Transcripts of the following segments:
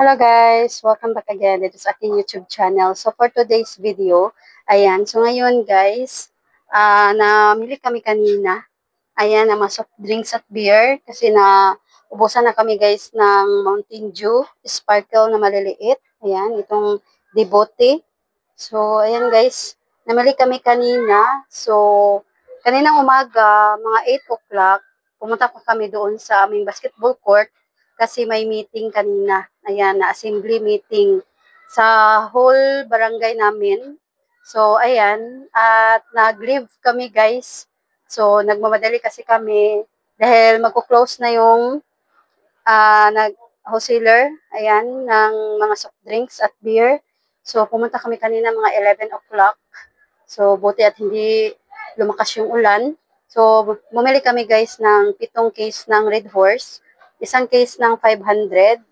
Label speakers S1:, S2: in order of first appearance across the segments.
S1: Hello guys! Welcome back again dito sa aking YouTube channel. So for today's video, ayan. So ngayon guys, namili kami kanina. Ayan, ng mga soft drinks at beer. Kasi ubusan na kami guys ng Mountain Dew, Sparkle na maliliit. Ayan, itong Devote. So ayan guys, namili kami kanina. So kaninang umaga, mga 8 o'clock, pumunta pa kami doon sa aming basketball court kasi may meeting kanina. Ayan, na assembly meeting sa whole barangay namin. So, ayan, at nag-leave kami guys. So, nagmamadali kasi kami dahil magko-close na yung wholesaler, ayan, ng mga soft drinks at beer. So, pumunta kami kanina mga 11 o'clock. So, buti at hindi lumakas yung ulan. So, bumili kami guys ng 7 case ng Red Horse, isang case ng 500,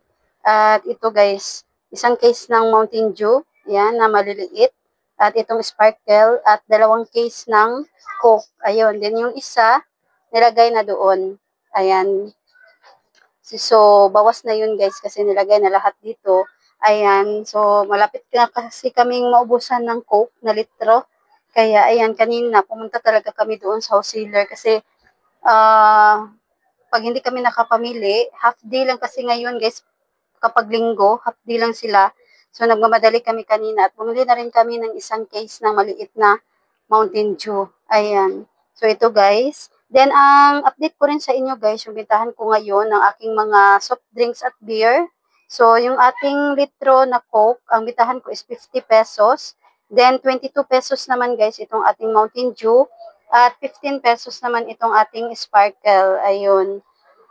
S1: at ito guys, isang case ng Mountain Dew, yan, na maliliit, at itong Sparkle, at 2 case ng Coke. Ayun, din yung isa, nilagay na doon. Ayan. So, bawas na yun guys kasi nilagay na lahat dito. Ayan, so malapit na kasi kaming maubusan ng Coke na litro. Kaya ayan, kanina pumunta talaga kami doon sa wholesaler kasi pag hindi kami nakapamili, half day lang kasi ngayon guys, kapag linggo, half day lang sila. So nagmamadali kami kanina at bumili na rin kami ng isang case ng maliit na Mountain Dew. Ayan. So ito guys. Then ang update ko rin sa inyo guys, yung bintahan ko ngayon ng aking mga soft drinks at beer. So yung ating litro na Coke, ang bintahan ko is 50 pesos. Then 22 pesos naman guys itong ating Mountain Dew. At 15 pesos naman itong ating Sparkle. Ayun.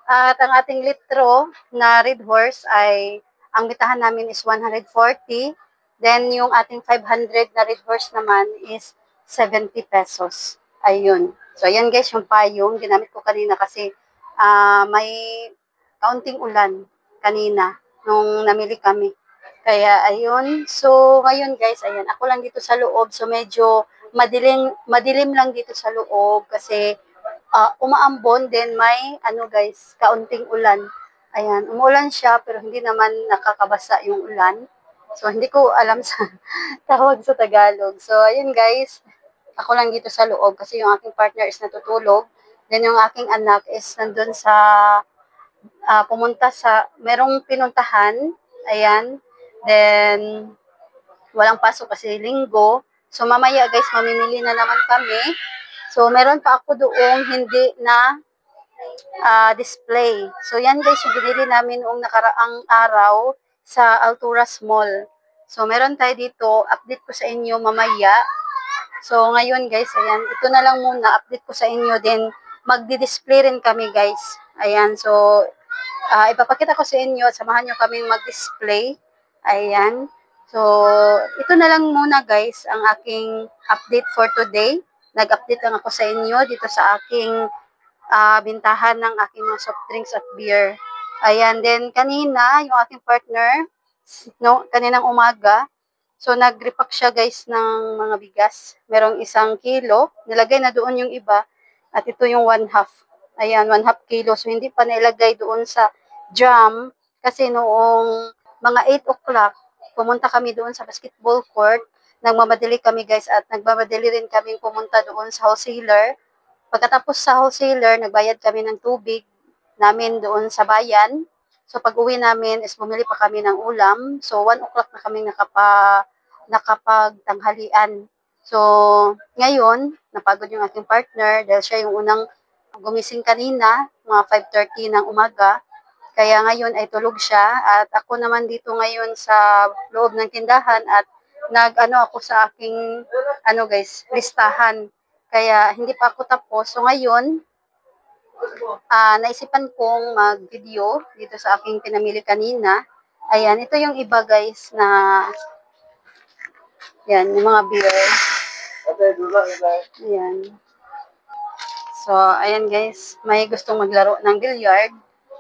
S1: At ang ating litro na Red Horse ay ang bitahan namin is 140. Then yung ating 500 na Red Horse naman is 70 pesos. Ayun. So ayan guys yung payong ginamit ko kanina kasi may kaunting ulan kanina nung namili kami. Kaya ayun. So ngayon guys, ayan ako lang dito sa loob. So medyo madilim lang dito sa loob kasi umaambon din may guys, kaunting ulan. Ayan, umulan siya pero hindi naman nakakabasa yung ulan. So hindi ko alam sa tawag sa Tagalog. So ayun guys, ako lang dito sa loob kasi yung aking partner is natutulog. Then yung aking anak is nandun sa pumunta sa merong pinuntahan. Ayan. Then walang pasok kasi linggo. So mamaya guys, mamimili na naman kami. So meron pa ako doong hindi na display. So yan guys, yung binili namin noong nakaraang araw sa Alturas Mall. So meron tayo dito, update ko sa inyo mamaya. So ngayon guys, ayan, ito na lang muna, update ko sa inyo din. Magdi-display rin kami guys. Ayan, so ipapakita ko sa inyo at samahan nyo kaming mag-display. Ayan. So, ito na lang muna guys ang aking update for today. Nag-update lang ako sa inyo dito sa aking bintahan ng aking mga soft drinks at beer. Ayan, then kanina, yung aking partner, no, kaninang umaga, so nag-repack siya guys ng mga bigas. Merong 1 kilo, nilagay na doon yung iba, at ito yung 1/2. Ayan, 1/2 kilo. So, hindi pa nilagay doon sa drum, kasi noong mga 8 o'clock, pumunta kami doon sa basketball court, nagmamadali kami guys, at nagmamadali rin kami pumunta doon sa wholesaler. Pagkatapos sa wholesaler, nagbayad kami ng tubig namin doon sa bayan. So pag uwi namin is bumili pa kami ng ulam. So 1 o'clock na kami nakapagtanghalian. So ngayon, napagod yung aking partner dahil siya yung unang gumising kanina, mga 5:30 ng umaga. Kaya ngayon ay tulog siya at ako naman dito ngayon sa loob ng tindahan at ako sa aking guys, listahan. Kaya hindi pa ako tapos. So ngayon, naisipan kong mag-video dito sa aking pinamili kanina. Ayan, ito yung iba guys na yan, yung mga beer. Ayan. So, ayan guys, may gustong maglaro ng billiard.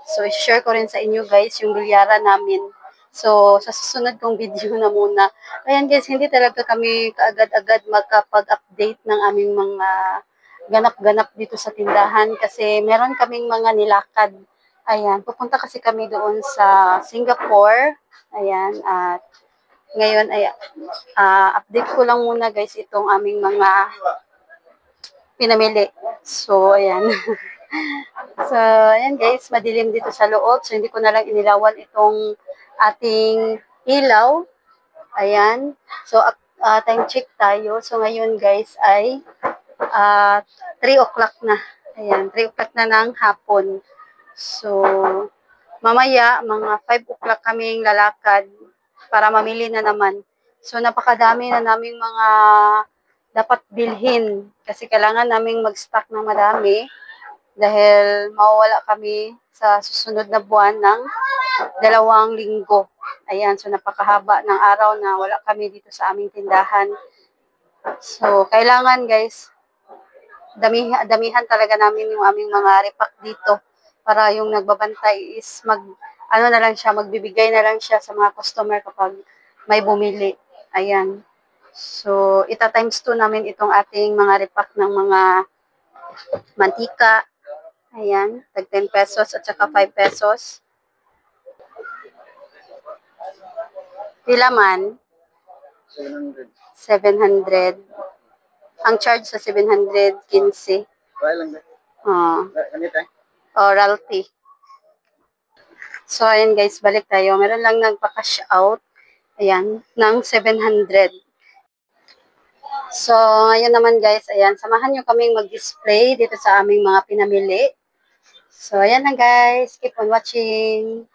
S1: So, share ko rin sa inyo guys yung bilyaran namin. So, sa susunod kong video na muna. Ayan guys, hindi talaga kami kaagad-agad magkapag-update ng aming mga ganap-ganap dito sa tindahan kasi meron kaming mga nilakad. Ayan, pupunta kasi kami doon sa Singapore. Ayan, at ngayon ay update ko lang muna guys itong aming mga pinamili. So, ayan. So, ayan guys, madilim dito sa loob. So, hindi ko na lang inilawan itong ating ilaw. Ayan. So, time check tayo. So, ngayon guys ay 3 o'clock na. Ayan, 3 o'clock na ng hapon. So, mamaya, mga 5 o'clock kaming lalakad para mamili na naman. So, napakadami na naming mga dapat bilhin. Kasi kailangan naming mag-stock ng madami dahil mawawala kami sa susunod na buwan ng 2 linggo. Ayan, so napakahaba ng araw na wala kami dito sa aming tindahan. So, kailangan guys, damihan talaga namin yung aming mga repack dito para yung nagbabantay is magbibigay na lang siya sa mga customer kapag may bumili. Ayan. So, times 2 namin itong ating mga repack ng mga mantika. Ayan, tag 10 pesos at saka 5 pesos. Pila man?
S2: 700.
S1: 700. Ang charge sa 715. Royalty. So, ayan guys, balik tayo. Meron lang nagpa-cash out. Ayan, ng 700. So, ngayon naman guys, ayan, samahan nyo kaming mag-display dito sa aming mga pinamili. So, ayan na guys. Keep on watching.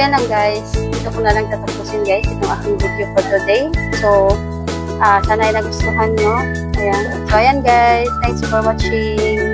S1: ayan lang guys. Dito ko na lang tatapusin guys itong aking video for today. So, sana ay nagustuhan nyo. Ayan. So, ayan guys. Thanks for watching.